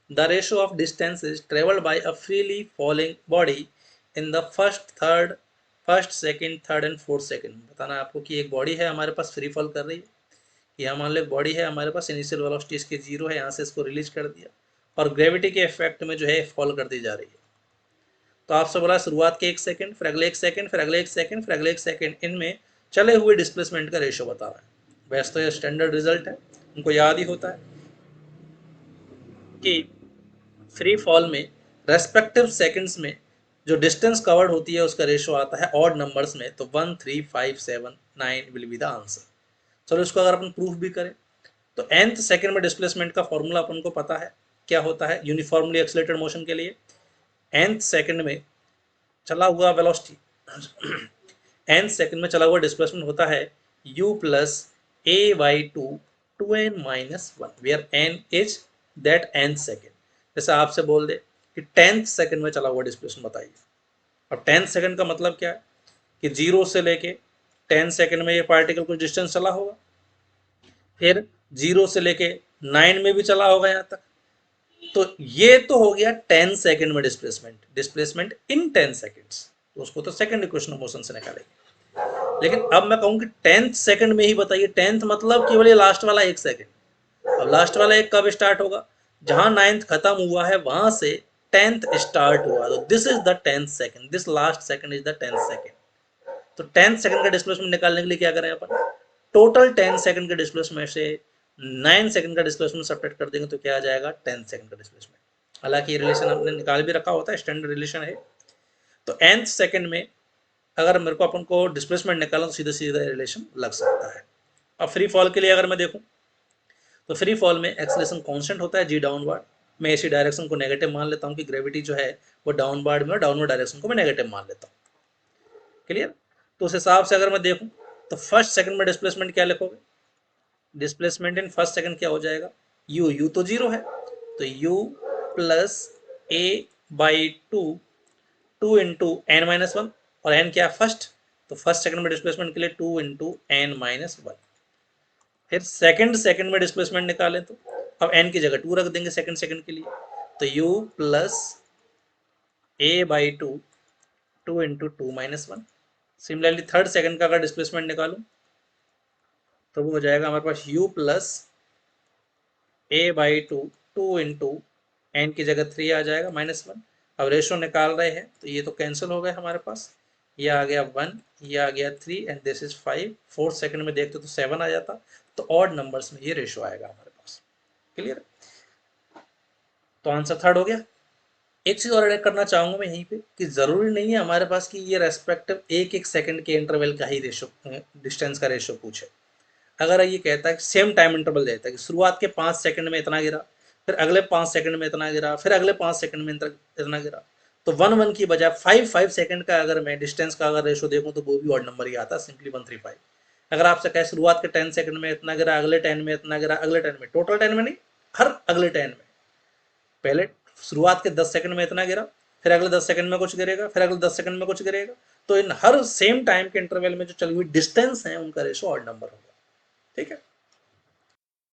The ratio of distances travelled by a freely falling body in the first second third and fourth second. बताना है आपको कि एक body है हमारे पास फ्री फॉल कर रही है, यहाँ मान लो एक बॉडी है हमारे पास, इनिशियल वेलोसिटी इसकी 0 है, यहाँ से इसको रिलीज कर दिया और ग्रेविटी के इफेक्ट में जो है फॉल कर दी जा रही है। तो आपसे बोला शुरुआत के 1 सेकंड, फिर अगले 1 सेकंड, फिर अगले 1 सेकंड, फिर अगले 1 सेकंड, इनमें चले हुए डिस्प्लेसमेंट का रेशियो बता रहा है। वैसे तो ये स्टैंडर्ड रिजल्ट है, उनको याद ही होता है कि फ्री फॉल में रेस्पेक्टिव सेकंड्स में जो डिस्टेंस कवर्ड होती है उसका रेशियो आता है ऑड नंबर्स में, तो 1 3 5 7 9 विल बी द आंसर। चलो इसको अगर अपन प्रूफ भी करें तो nth सेकंड में डिस्प्लेसमेंट का फॉर्मूला अपन को पता है क्या होता है यूनिफॉर्मली एक्सलेटेड मोशन के लिए। nth सेकंड में चला हुआ वेलोसिटी nth सेकंड में चला हुआ डिस्प्लेसमेंट होता है u plus a by 2n minus 1 where n is that nth second. जैसे आपसे बोल दे कि 10th सेकंड में चला हुआ डिस्प्लेसमेंट बताइए। अब 10th सेकंड का मतलब क्या है कि 0 से लेके 10 सेकंड में ये पार्टिकल कुछ डिस्टेंस चला होगा, फिर 0 से लेके 9 में भी चला होगा यहाँ तक। तो ये तो हो गया 10 सेकंड में डिस्प्लेसमेंट इन 10 सेकंड्स, तो उसको तो सेकंड इक्वेशन ऑफ मोशन से निकालेंगे। लेकिन अब मैं कहूँ कि 10th सेकंड में ही बताइए, 10th मतलब केवल ये लास्ट वाला 1 सेकंड। अब लास्ट वाला एक कब स्टार्ट होगा, जहां 9th खत्म हुआ है वहां से 10th स्टार्ट हुआ, तो this is the 10th second, this last second is the 10th second. तो 10th सेकंड का डिस्प्लेसमेंट निकालने के लिए क्या करें अपन, टोटल 10 सेकंड के डिस्प्लेसमेंट से 9 सेकंड का डिस्प्लेसमेंट सब्ट्रैक्ट कर देंगे तो क्या आ जाएगा 10 सेकंड का डिस्प्लेसमेंट। हालांकि ये रिलेशन हमने निकाल भी रखा होता है, स्टैंडर्ड रिलेशन है। तो nth सेकंड में अगर मेरे को अपन को डिस्प्लेसमेंट निकालना तो सीधा सीधा रिलेशन लग सकता है। अब फ्री फॉल के लिए अगर मैं देखूं तो फ्री फॉल में एक्सेलरेशन कांस्टेंट होता है जी डाउनवर्ड। मैं इसी डायरेक्शन को नेगेटिव मान लेता हूं कि ग्रेविटी जो है वो डाउनवर्ड में और डाउनवर्ड डायरेक्शन को मैं नेगेटिव मान लेता हूं। क्लियर। तो उस हिसाब से अगर मैं देखूं तो फर्स्ट सेकंड में डिस्प्लेसमेंट क्या लिखोगे, डिस्प्लेसमेंट इन फर्स्ट सेकंड क्या हो जाएगा, u तो 0 है तो u plus a by 2 into n minus 1, और n क्या फर्स्ट, तो फर्स्ट सेकंड में डिस्प्लेसमेंट के लिए 2 इंटू एन माइनस 1। फिर सेकंड में डिस्प्लेसमेंट निकालें तो अब n की जगह 2 रख देंगे सेकंड सेकंड के लिए, तो u plus a by 2 into 2 minus 1। Similarly third second का अगर डिस्प्लेसमेंट निकालूं तो वो हो जाएगा हमारे पास u plus a by 2 into n की जगह 3 आ जाएगा माइनस 1। अब रेशो निकाल रहे हैं तो ये तो कैंसिल हो गए हमारे पास, ये आ गया 1, ये आ गया 3 and this is 5। Fourth second में देखते तो 7 आ जाता, तो ऑड नंबर्स में ये रेशो आएगा हमारे पास। क्लियर। तो आंसर थर्ड हो गया। एक चीज और ऐड करना चाहूंगा मैं यहीं पे कि जरूरी नहीं है हमारे पास कि ये रेस्पेक्टिव एक एक सेकंड के इंटरवल का ही रेशो, डिस्टेंस का रेशो पूछे। अगर ये कहता है सेम टाइम इंटरवल देता है कि शुरुआत के 5 सेकंड में इतना गिरा, फिर अगले 5 सेकंड में इतना गिरा, फिर अगले 5 सेकंड में इतना गिरा, तो 1 1 की बजाय 5 5 सेकंड का अगर मैं डिस्टेंस का अगर रेशो देखूं तो वो भी ऑड नंबर ही आता है, सिंपली 135। अगर आपसे कहे शुरुआत के 10 सेकंड में इतना गिरा, अगले 10 में इतना गिरा, अगले 10 में, टोटल 10 में नहीं, हर अगले 10 में, पहले शुरुआत के 10 सेकंड में इतना गिरा, फिर अगले 10 सेकंड में कुछ गिरेगा, फिर अगले 10 सेकंड में कुछ गिरेगा, तो इन हर सेम टाइम के इंटरवल में जो चली हुई डिस्टेंस है उनका रेशो ऑड नंबर होगा। ठीक है।